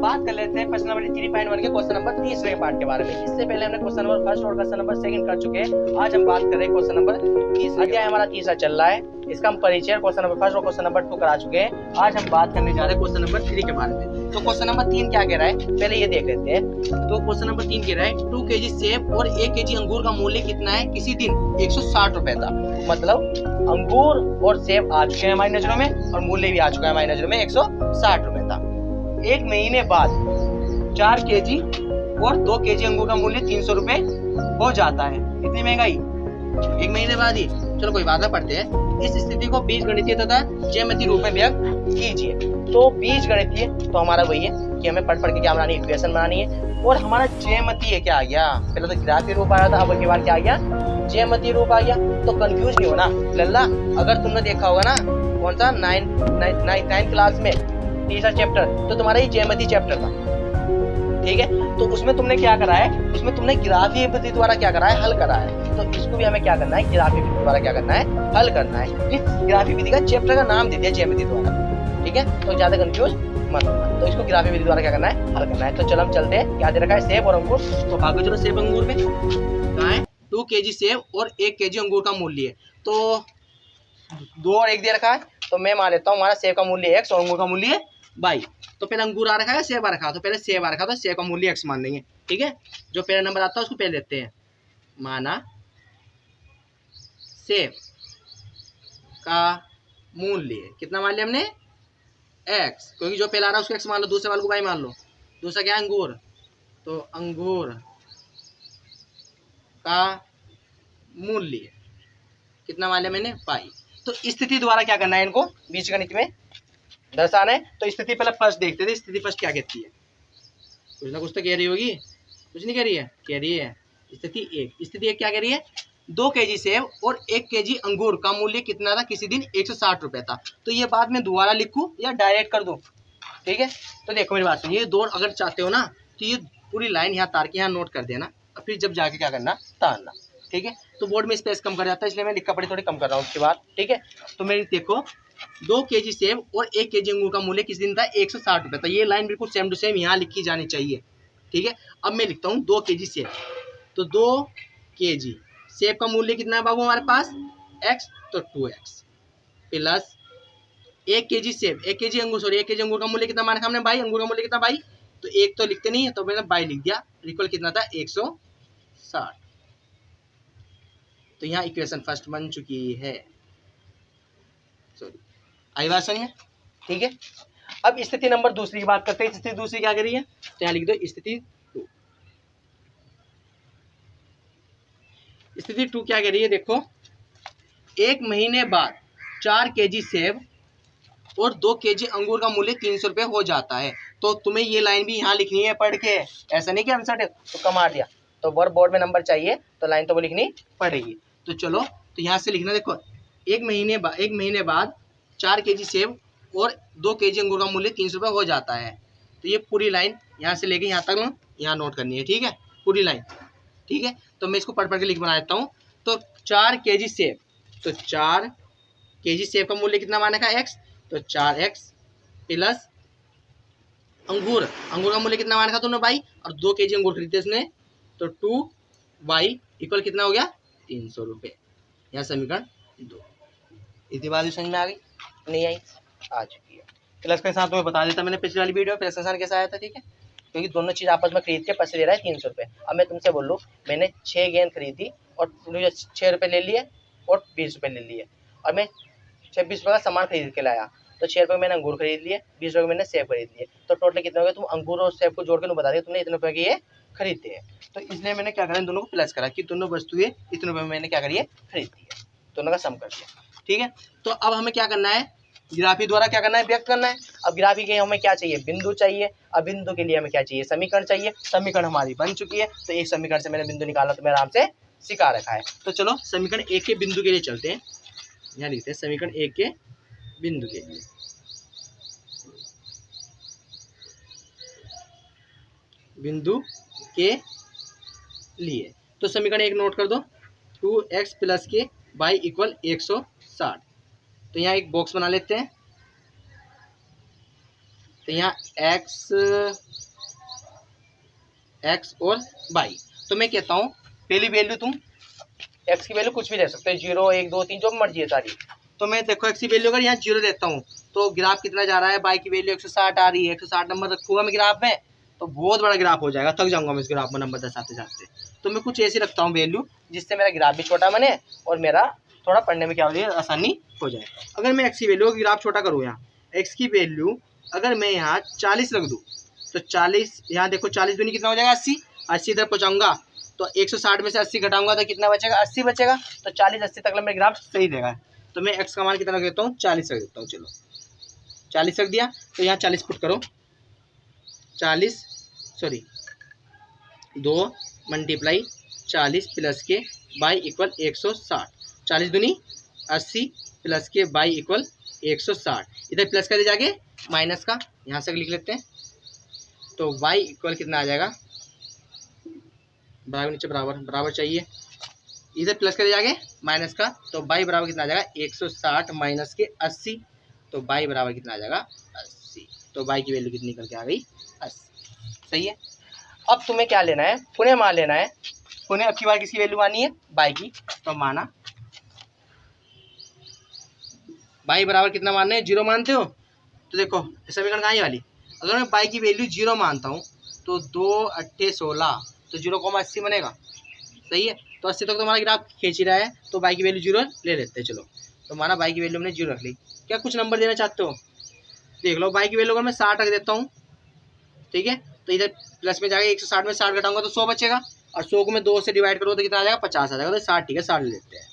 बात कर लेते हैं क्वेश्चन नंबर 3.1 के क्वेश्चन नंबर तीसरे पार्ट के बारे में। इससे पहले हमने क्वेश्चन नंबर फर्स्ट और क्वेश्चन नंबर सेकंड कर चुके हैं। आज हम बात कर रहे हैं क्वेश्चन नंबर तीसरा। अध्याय हमारा तीसरा चल रहा है, इसका हम परिचय क्वेश्चन नंबर फर्स्ट और क्वेश्चन नंबर 2 करा चुके हैं। आज हम बात करने जा रहे हैं क्वेश्चन नंबर 3 के बारे में। तो क्वेश्चन नंबर 3 क्या कह रहा है, पहले ये देख लेते हैं। तो क्वेश्चन नंबर 3 कह रहा है 2 kg सेब और 1 kg अंगूर का मूल्य कितना है किसी दिन 160 रुपए था। मतलब अंगूर और सेब आ चुके हैं हमारी नजरों में और मूल्य भी आ चुका है हमारी नजरों में 160 रुपए था। एक महीने बाद 4 kg और 2 kg अंगूर का मूल्य 300 रुपए हो जाता है। इतनी महंगाई एक महीने बाद ही। चलो कोई बात ना, पढ़ते हैं। इस स्थिति को बीजगणितीय तथा ज्यामितीय रूप में व्यक्त कीजिए। तो बीजगणितीय तो हमारा वही है कि हमें पढ़ के क्या बनानी है, इक्वेशन बनानी है। और हमारा ज्यामितीय क्या आ गया, पहले तो ग्राफीय रूप आया था, अब की बार क्या आ गया, ज्यामितीय रूप आ गया। तो कंफ्यूज नहीं होना लल्ला। अगर तुमने देखा होगा ना कौन सा 9th क्लास में तीसरा चैप्टर, तो तुम्हारा ये ज्यामितीय चैप्टर था, ठीक है। तो उसमें तुमने क्या करा है, उसमें तुमने ग्राफीय विधि द्वारा क्या करा है, हल करा है। तो इसको भी हमें क्या करना है, ग्राफीय विधि द्वारा क्या करना है, हल करना है। इस ग्राफीय विधि का चैप्टर का नाम दे दिया ज्यामिति द्वारा, ठीक है। तो ज्यादा कंफ्यूज मत होना। तो इसको ग्राफीय विधि द्वारा क्या करना है, हल करना है। तो चलो हम चलते हैं। क्या दे रखा है, सेब और अंगूर। तो भागो चलो सेब अंगूर में। कहाँ है, 2 kg सेब और 1 kg अंगूर का मूल्य है। तो 2 और 1 दे रखा है, तो मैं मान लेता हूँ हमारा सेब का मूल्य x और अंगूर का मूल्य y। तो पहले अंगूर आ रखा है, सेब आ रखा है, तो पहले सेब आ रखा, तो सेब का मूल्य x मान लेंगे, ठीक है। जो पहला नंबर आता है उसको पहले लेते हैं। माना सेब का मूल्य कितना मान लिया हमने, x, क्योंकि जो पहला आ रहा है उसको x मान लो, दूसरे वाले को y मान लो। दूसरा क्या है, अंगूर। तो अंगूर का मूल्य कितना मान लिया मैंने, y। तो स्थिति द्वारा क्या करना है, इनको बीजगणित में दर्शाना है। तो स्थिति पहले फर्स्ट देखते थे, स्थिति फर्स्ट क्या कहती है। कुछ ना कुछ तो कह रही होगी, कुछ नहीं कह रही है, कह रही है स्थिति एक। स्थिति एक क्या कह रही है, 2 kg सेब और 1 kg अंगूर का मूल्य कितना था किसी दिन 160 रुपए था। तो ये बात मैं दोबारा लिखूं या डायरेक्ट कर दूं, ठीक है। तो देखो मेरी बात सुनिए, दो अगर चाहते हो ना तो ये पूरी लाइन यहाँ तार के यहाँ नोट कर देना, और फिर जब जाके क्या करना, तारना, ठीक है। तो बोर्ड में स्पेस कम कर जाता है, इसलिए मैं लिखा पढ़ी थोड़ी कम कर रहा हूँ उसके बाद, ठीक है। तो मेरी देखो 2 kg सेब और 1 kg अंगूर का मूल्य किस दिन था 160 रुपए था। ये लाइन बिल्कुल सेम टू सेम यहाँ लिखी जानी चाहिए, ठीक है। अब मैं लिखता हूँ 2 kg सेब। तो 2 kg सेब का मूल्य कितना है बाबू हमारे पास, x, तो 2x प्लस 1 kg सेब, 1 kg अंगूर, सॉरी 1 kg अंगूर का मूल्य कितना माना हमने भाई, अंगूर का मूल्य कितना भाई, तो एक तो लिखते नहीं है, तो मैंने बाई लिख दिया। इक्वल कितना था 160। तो यहाँ इक्वेशन फर्स्ट बन चुकी है, सॉरी आई बात समझ में, ठीक है। अब स्थिति नंबर दूसरी की बात करते हैं। स्थिति दूसरी क्या करी है, तो यहाँ लिख दो स्थिति 2। स्थिति 2 क्या कह रही है, देखो 1 महीने बाद 4 kg सेब और 2 kg अंगूर का मूल्य 300 रुपए हो जाता है। तो तुम्हें ये लाइन भी यहाँ लिखनी है पढ़ के, ऐसा नहीं कि आंसर तो कमा दिया। तो बोर्ड में नंबर चाहिए तो लाइन तो वो लिखनी पड़ेगी। तो चलो, तो यहाँ से लिखना, देखो 1 महीने बाद 4 kg सेब और 2 kg अंगूर का मूल्य 300 रुपए हो जाता है। तो ये पूरी लाइन यहाँ से लेके यहाँ तक यहाँ नोट करनी है, ठीक है, पूरी लाइन, ठीक है। तो मैं इसको पढ़ के लिख बना देता हूँ। तो 4 kg सेब, तो 4 kg सेब का मूल्य कितना माना का x, तो 4x प्लस अंगूर का मूल्य कितना माना था तुमने भाई, और 2 kg अंगूर खरीदते इसने, तो 2y इक्वल कितना हो गया 300 रुपये। यह समीकरण 2। इतनी बात भी समझ में आ गई, नहीं आई, आ चुकी है। प्लस के साथ तुम्हें बता देता मैंने पिछली वाली वीडियो में प्लस का निशान कैसा आया था, ठीक है। क्योंकि दोनों चीज आपस में खरीद के पैसे ले रहा है 300 रुपये। अब मैं तुमसे बोल लूँ, मैंने 6 गेंद खरीदी और 6 रुपये ले लिए और 20 रुपये ले लिए, और मैं 26 रुपये का सामान खरीद के लाया। तो 6 रुपये मैंने अंगूर खरीद लिए, 20 रुपये मैंने सेब खरीद लिए। तो टोटल कितने हो गए, तुम अंगूर और सेब को जोड़ के बता दिया तुमने इतने रुपये के ये खरीदते हैं। तो इसलिए मैंने क्या करा, इन दोनों को प्लस करा कि दोनों वस्तुएं इतने रुपये में मैंने क्या करी है, खरीदती है। दोनों का सम कर दिया, ठीक है। तो अब हमें क्या करना है, ग्राफी द्वारा क्या करना है, व्यक्त करना है। अब ग्राफी के हमें क्या चाहिए, बिंदु चाहिए। अब बिंदु के लिए हमें क्या चाहिए, समीकरण चाहिए। समीकरण हमारी बन चुकी है, तो एक समीकरण से मैंने बिंदु निकाला, तो मैं आराम से सिखा रखा है। तो चलो समीकरण 1 के बिंदु के लिए चलते हैं। यहाँ लिखते हैं समीकरण 1 के बिंदु के लिए। बिंदु के लिए तो समीकरण 1 नोट कर दो, 2x प्लस के y इक्वल 160। तो यहाँ एक बॉक्स बना लेते हैं, तो यहाँ एक्स और वाई। तो मैं कहता हूँ पहली वैल्यू तुम एक्स की वैल्यू कुछ भी ले सकते हो, 0 1 2 3 जो मर्जी है सारी। तो मैं देखो एक्स की वैल्यू अगर यहाँ 0 देता हूँ तो ग्राफ कितना जा रहा है, वाई की वैल्यू 160 आ रही है, 160 नंबर रखूंगा मैं ग्राफ में तो बहुत बड़ा ग्राफ हो जाएगा, थक जाऊंगा मैं इस ग्राफ में नंबर दर्शाते जाते। तो मैं कुछ ऐसे रखता हूँ वैल्यू जिससे मेरा ग्राफ भी छोटा बने और मेरा थोड़ा पढ़ने में क्या हो जाए आसानी हो जाए। अगर मैं एक्स की वैल्यू ग्राफ छोटा करूँ, यहाँ एक्स की वैल्यू अगर मैं यहाँ 40 रख दूँ तो 40, यहाँ देखो 40 दूनी कितना हो जाएगा 80, 80 इधर पहुँचाऊंगा तो 160 में से 80 घटाऊंगा तो कितना बचेगा 80 बचेगा। तो 40 80 तक मेरा ग्राफ सही देगा। तो मैं एक्स का मान कितना रख देता हूँ 40 रख देता हूँ। चलो 40 रख दिया तो यहाँ 40 पुट करो, 2 मल्टीप्लाई 40 प्लस के बाई इक्वल 160, 40 दूनी 80 प्लस के बाई इक्वल 160। इधर प्लस कर दे जाके माइनस का यहाँ से लिख लेते हैं तो y इक्वल कितना आ जाएगा, बराबर नीचे बराबर बराबर चाहिए, इधर प्लस कर दे जाके माइनस का तो y बराबर कितना आ जाएगा 160 माइनस के 80। तो y बराबर कितना आ जाएगा 80। तो y की वैल्यू कितनी करके आ गई 80। सही है। अब तुम्हें क्या लेना है, पुनः मान लेना है। पुनः अब की बार किसकी वैल्यू मानी है y की, तो माना y बराबर कितना मानना है 0 मानते हो। तो देखो समीकरण कहाँ है वाली, अगर मैं y की वैल्यू 0 मानता हूँ तो 2 8 16 तो 0,80 बनेगा। सही है। तो 80 तक तो हमारा ग्राफ खींच ही रहा है तो y की वैल्यू 0 ले लेते हैं। चलो तो माना y की वैल्यू हमने 0 रख ली। क्या कुछ नंबर देना चाहते हो देख लो, y की वैल्यू अगर मैं 60 रख देता हूँ, ठीक है, तो इधर प्लस में जाएगा 160 में 60 घटाऊंगा तो 100 बचेगा और 100 को मैं 2 से डिवाइड करूँ तो कितना आ जाएगा 50 आ जाएगा। तो 60 ठीक है 60 ले लेते हैं।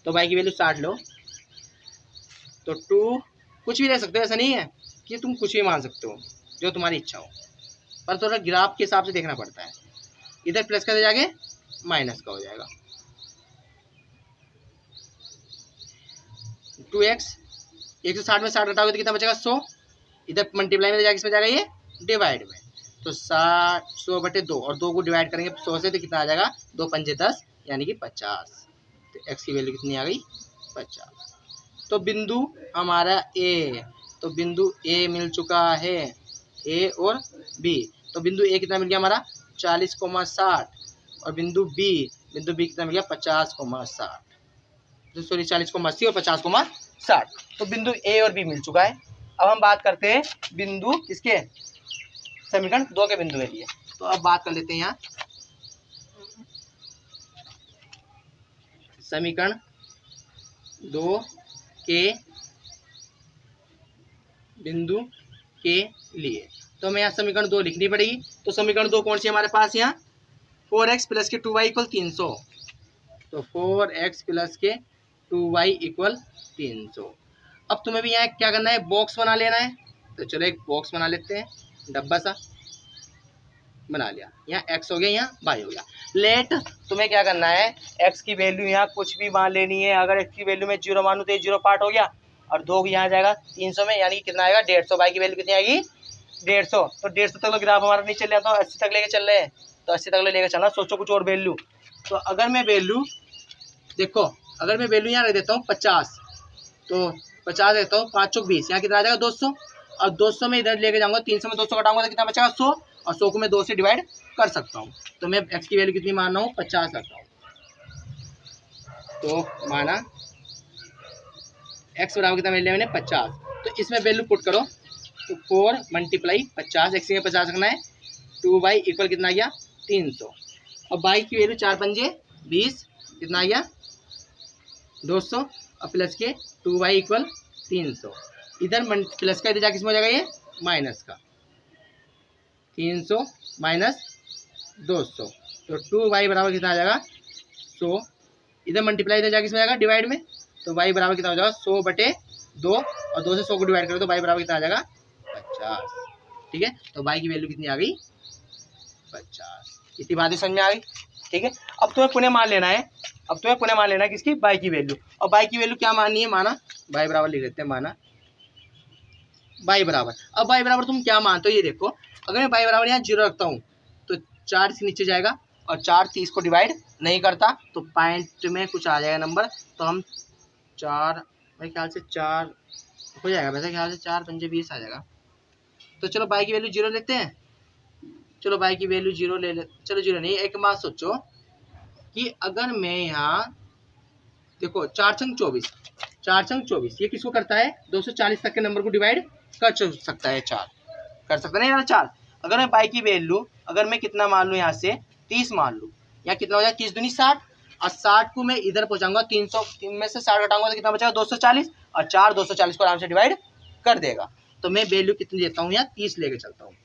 तो y की वैल्यू 60 लो तो 2 कुछ भी ले सकते हो, ऐसा नहीं है कि तुम कुछ भी मान सकते हो जो तुम्हारी इच्छा हो, पर थोड़ा ग्राफ के हिसाब से देखना पड़ता है। इधर प्लस का जाके माइनस का हो जाएगा 2x, 160 में 60 घटाओगे तो कितना बचेगा 100। इधर मल्टीप्लाई में जाके इसमें जाएगा ये डिवाइड में तो 100 बटे 2 और 2 को डिवाइड करेंगे 100 से तो कितना आ जाएगा 2 पंजे 10 यानी कि 50। तो x की वैल्यू कितनी आ गई 50। तो बिंदु हमारा ए, तो बिंदु ए मिल चुका है, ए और बी। तो बिंदु ए कितना मिल गया हमारा 40,60 और बिंदु बी कितना मिल गया 50,60, तो सॉरी 40,80 और 50,60। तो बिंदु ए और बी मिल चुका है। अब हम बात करते हैं बिंदु किसके, समीकरण 2 के बिंदु के लिए। तो अब बात कर लेते हैं यहाँ समीकरण 2 के बिंदु के लिए। तो हमें यहाँ समीकरण 2 लिखनी पड़ेगी। तो समीकरण 2 कौन सी हमारे पास यहाँ 4x प्लस के 2y इक्वल 300। तो 4x प्लस के 2y इक्वल 300। अब तुम्हें भी यहाँ क्या करना है बॉक्स बना लेना है। तो चलो एक बॉक्स बना लेते हैं, डब्बा सा बना लिया। यहाँ x हो गया यहाँ y हो गया। लेट तुम्हें क्या करना है x की वैल्यू यहाँ कुछ भी मान लेनी है। अगर x की वैल्यू में 0 मानूँ तो ये 0 पार्ट हो गया और 2 यहाँ जाएगा 300 में, यानी कि कितना आएगा 150। y की वैल्यू कितनी आएगी 150। तो 150 तक तो ग्राफ हमारा नहीं चल रहा, तो 80 तक लेके चल रहे हैं। तो 80 तक लेके चलना, सोचो कुछ और वैल्यू। तो अगर मैं वैल्यू देखो, अगर मैं वैल्यू यहाँ रख देता हूँ 50, तो 50 देता हूँ 5 चौक 20, यहाँ कितना आ जाएगा 200 और 200 में इधर लेके जाऊँगा 300 में 200 घटाऊंगा तो कितना बचेगा 100 और 100 को मैं 2 से डिवाइड कर सकता हूँ। तो मैं x की वैल्यू कितनी मान रहा हूँ 50 रखता हूँ। तो माना x बराबर कितना मिल मैंने 50। तो इसमें वैल्यू पुट करो तो 4 मल्टीप्लाई 50, x में 50 रखना है, 2y इक्वल कितना आ गया 300 और y की वैल्यू 4 पंजे 20 कितना आ गया 200 और प्लस के 2y इक्वल 300। इधर प्लस का इधर जाके किसमें हो जाएगा ये माइनस का 300 माइनस 200। तो 2y बराबर कितना आ जाएगा 100। इधर मल्टीप्लाई इधर जाके किसमें जाएगा डिवाइड में, तो y बराबर कितना हो जाएगा 100 बटे 2 और 2 से 100 को डिवाइड करो तो y बराबर कितना आ जाएगा 50। ठीक है। तो y की वैल्यू कितनी आ गई 50। इतनी बातें समझ में आ गई। ठीक है। अब तुम्हें पुनः मान लेना है, अब तुम्हें पुनः मान लेना है किसकी y की वैल्यू। और y की वैल्यू क्या माननी है, माना y बराबर लिख लेते हैं, माना y बराबर। अब y बराबर तुम क्या मानते हो ये देखो, अगर मैं y बराबर यहाँ 0 रखता हूँ तो 4 से नीचे जाएगा और 4 30 को डिवाइड नहीं करता तो पॉइंट में कुछ आ जाएगा नंबर। तो हम 4 मेरे ख्याल से 4 हो जाएगा, वैसे ख्याल से 4 पंजे 20 आ जाएगा। तो चलो बाई की वैल्यू 0 लेते हैं। चलो बाई की वैल्यू 0 ले ले, चलो 0 नहीं, एक बात सोचो कि अगर मैं यहाँ देखो 4 छंग 24, 4 छंग 24 ये किसको करता है, 240 तक के नंबर को डिवाइड कर सकता है, 4 कर सकता नहीं यार 4। अगर मैं बाई की वैल्यू अगर मैं कितना मान लूँ यहाँ से 30 मान लूँ, यहाँ कितना हो जाएगा 30 दूनी 60, और 60 को मैं इधर पहुँचाऊंगा 300 में से 60 घटाऊंगा तो कितना बचेगा 240, और 4 240 को आराम से डिवाइड कर देगा। तो मैं वैल्यू कितनी देता हूँ यहाँ 30 लेके चलता हूँ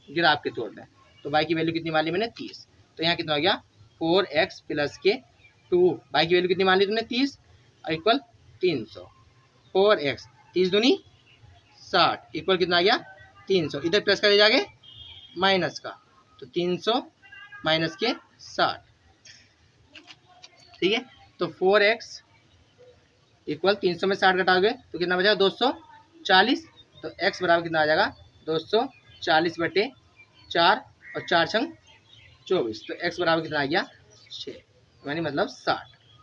ग्राफ के तौर पे। तो बाई की वैल्यू कितनी मान ली मैंने 30, तो यहाँ कितना हो गया 4x प्लस के 2, बाई की वैल्यू कितनी मान ली तुमने 30 और इक्वल 300, 4x 30 दूनी 60 इक्वल कितना आ गया 300, इधर प्लस कर जाके माइनस का, तो 300 माइनस के 60, ठीक है। तो 4x इक्वल 300 में 60 घटाओगे तो कितना बचेगा 240, तो x बराबर कितना आ जाएगा 240 बटे 4 और 4 छंग 24, तो x बराबर कितना आ गया 6, यानी मतलब 60।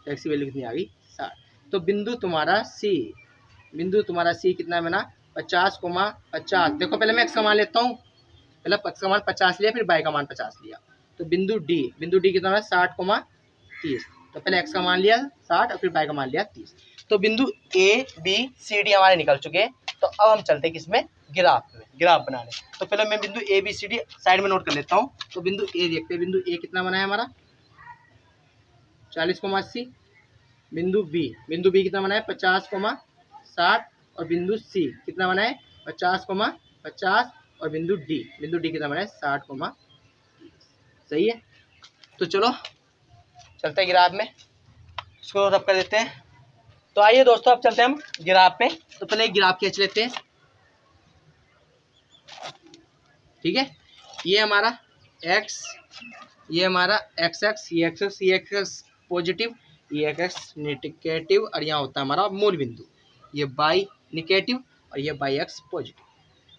तो x की वैल्यू कितनी आ गई 60। तो बिंदु तुम्हारा C कितना है बना 50,50। देखो पहले मैं x का मान लेता हूँ, पहले x का मान 50 लिया, फिर y का मान 50 लिया। तो बिंदु D कितना है 60,30, तो पहले x का मान लिया 60 और फिर y का मान लिया 30। तो बिंदु A B C D हमारे निकल चुके हैं। तो अब हम चलते हैं किसमें, ग्राफ बनाने। तो पहले मैं बिंदु A B C D side में नोट कर लेता हूँ। तो बिंदु A देखते हैं, बिंदु A कितना बना है हमारा 40,80। बिंदु B कितना बना है 50,60, और बिंदु C कितना बना है 50,50, और बिंदु D कितना बना है 60,30। सही है। तो चलो चलते हैं ग्राफ में, इसको रब कर देते हैं। तो आइए दोस्तों अब चलते हैं हम ग्राफ पे। तो पहले एक ग्राफ खींच लेते हैं, ठीक है। ये हमारा x, ये हमारा x, ये x पॉजिटिव, ये x नेगेटिव, और यहाँ होता है हमारा मूल बिंदु, ये y नेगेटिव और ये x पॉजिटिव।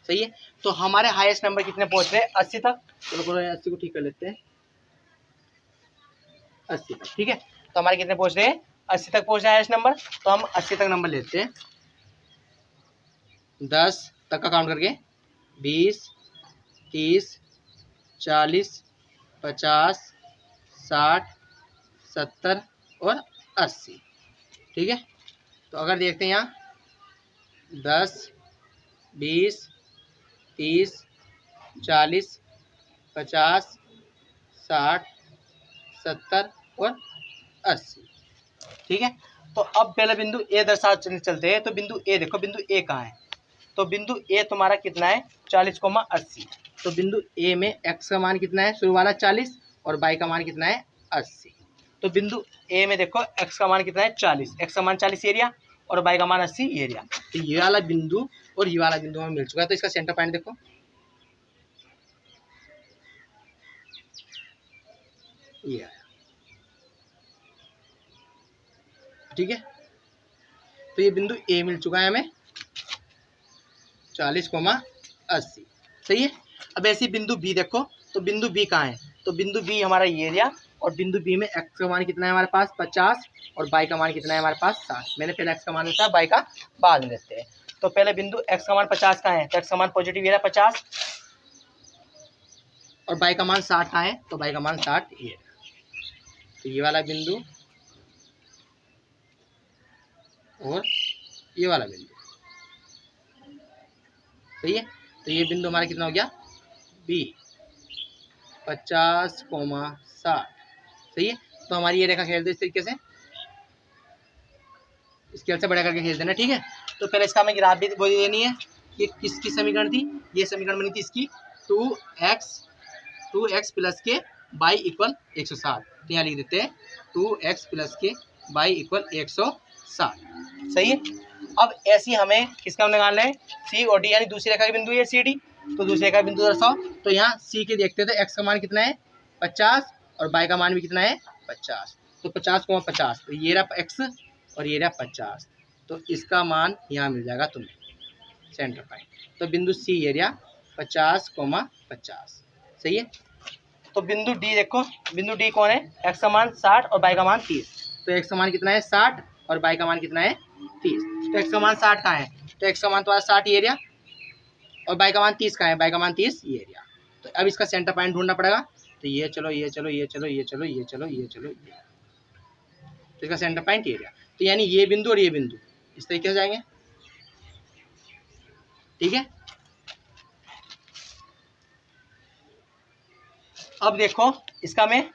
सही है। तो हमारे हाईएस्ट नंबर कितने पहुंच रहे हैं 80 तक। चलो 80 को ठीक कर लेते हैं, 80 तक, ठीक है। तो हमारे कितने पहुंच रहे हैं 80 तक पहुंच रहे हैं हाईएस्ट नंबर। तो हम 80 तक नंबर लेते हैं, 10 तक का काउंट करके 20 30 40 50 60 70 और 80, ठीक है। तो अगर देखते हैं यहाँ 10 20 30 40 50 60 70 और 80, ठीक है। तो अब पहले बिंदु ए दर्शा चलते हैं। तो बिंदु ए देखो, बिंदु ए कहाँ है। तो बिंदु ए तुम्हारा कितना है 40,80। तो बिंदु ए में x का मान कितना है शुरू वाला 40 और y का मान कितना है 80। तो बिंदु ए में देखो x का मान कितना है 40, x का मान 40 एरिया और y का मान 80 एरिया। तो ये वाला बिंदु और ये वाला बिंदु हमें मिल चुका है। तो इसका सेंटर पॉइंट देखो, ये आया, ठीक है। तो ये बिंदु ए मिल चुका है हमें 40,80, सही है। अब ऐसे बिंदु बी देखो। तो बिंदु बी कहाँ है। तो बिंदु बी हमारा ये एरिया, और बिंदु बी में x का मान कितना है हमारे पास 50 और y का मान कितना है हमारे पास 60। मैंने पहले x का मान लेता है, y का बाद में लेते हैं। तो पहले बिंदु x का मान 50 कहाँ है, तो x का मान पॉजिटिव एरिया 50 और y का मान 60 कहाँ है, तो y का मान 60 ये। तो ये वाला बिंदु और ये वाला बिंदु, सही है। तो ये बिंदु हमारा कितना हो गया बी 50,60, सही है। तो हमारी ये रेखा खींच दो इस तरीके से, स्केल से बड़ा करके खींच देना, ठीक है। तो पहले इसका हमें ग्राफ भी बोल देनी है। ये किसकी समीकरण थी, ये समीकरण बनी थी इसकी 2x प्लस के y इक्वल 160। तो यहाँ लिख देते हैं 2x प्लस के y इक्वल 160, सही है। अब ऐसी हमें किसका निकालना है सी और डी, यानी दूसरी रेखा के बिंदु है सी डी। तो दूसरी रेखा का बिंदु दर्शाओ। तो यहाँ सी के देखते हैं तो x का मान कितना है 50 और y का मान भी कितना है 50। तो 50,50, तो ये रहा x और ये रहा 50। तो इसका मान यहाँ मिल जाएगा तुम्हें सेंटर पॉइंट। तो बिंदु सी एरिया 50,50, सही है। तो बिंदु डी देखो, बिंदु डी कौन है, x का मान 60 और y का मान 30। तो x का मान कितना है 60 और y का मान कितना है 30। तो x का मान 60 कहाँ है, तो x का मान तुम्हारा 60 एरिया और बाई का मान 30 का है, बाई का मान 30 ये एरिया। तो अब इसका सेंटर पॉइंट ढूंढना पड़ेगा। तो ये चलो ये चलो ये चलो ये चलो ये चलो ये चलो ये, तो इसका सेंटर पॉइंट ये एरिया। तो यानी ये बिंदु और ये बिंदु इस तरीके से जाएंगे, ठीक है। अब देखो इसका हमें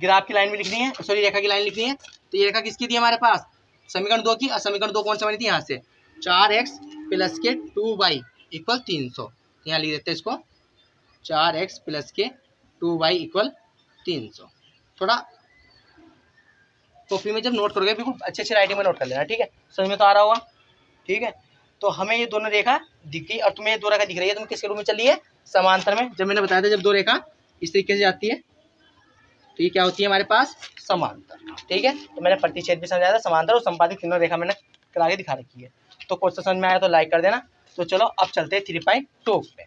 ग्राफ की लाइन भी लिखनी है, सॉरी रेखा की लाइन लिखनी है। तो ये रेखा किसकी थी हमारे पास, समीकरण 2 की। और समीकरण 2 कौन सा बनी थी, यहाँ से 4x प्लस के 2y इक्वल 300। यहाँ लिख देते हैं इसको 4x प्लस के 2y इक्वल 300। थोड़ा कॉपी में जब नोट करोगे बिल्कुल अच्छे अच्छे राइटिंग में नोट कर लेना, ठीक है, समझ में तो आ रहा होगा, ठीक है। तो हमें ये दोनों रेखा दिख गई और तुम्हें ये दो रेखा दिख रही है, तुम किसके रूप में चल रही है, समांतर में। जब मैंने बताया था जब दो रेखा इस तरीके से जाती है तो ये क्या होती है हमारे पास, समांतर, ठीक है। तो मैंने प्रतिच्छेद भी समझाया था, समांतर और संपादित तीनों रेखा मैंने करा के दिखा रखी है। तो क्वेश्चन समझ में आया तो लाइक कर देना। तो चलो अब चलते हैं 3.2 पे।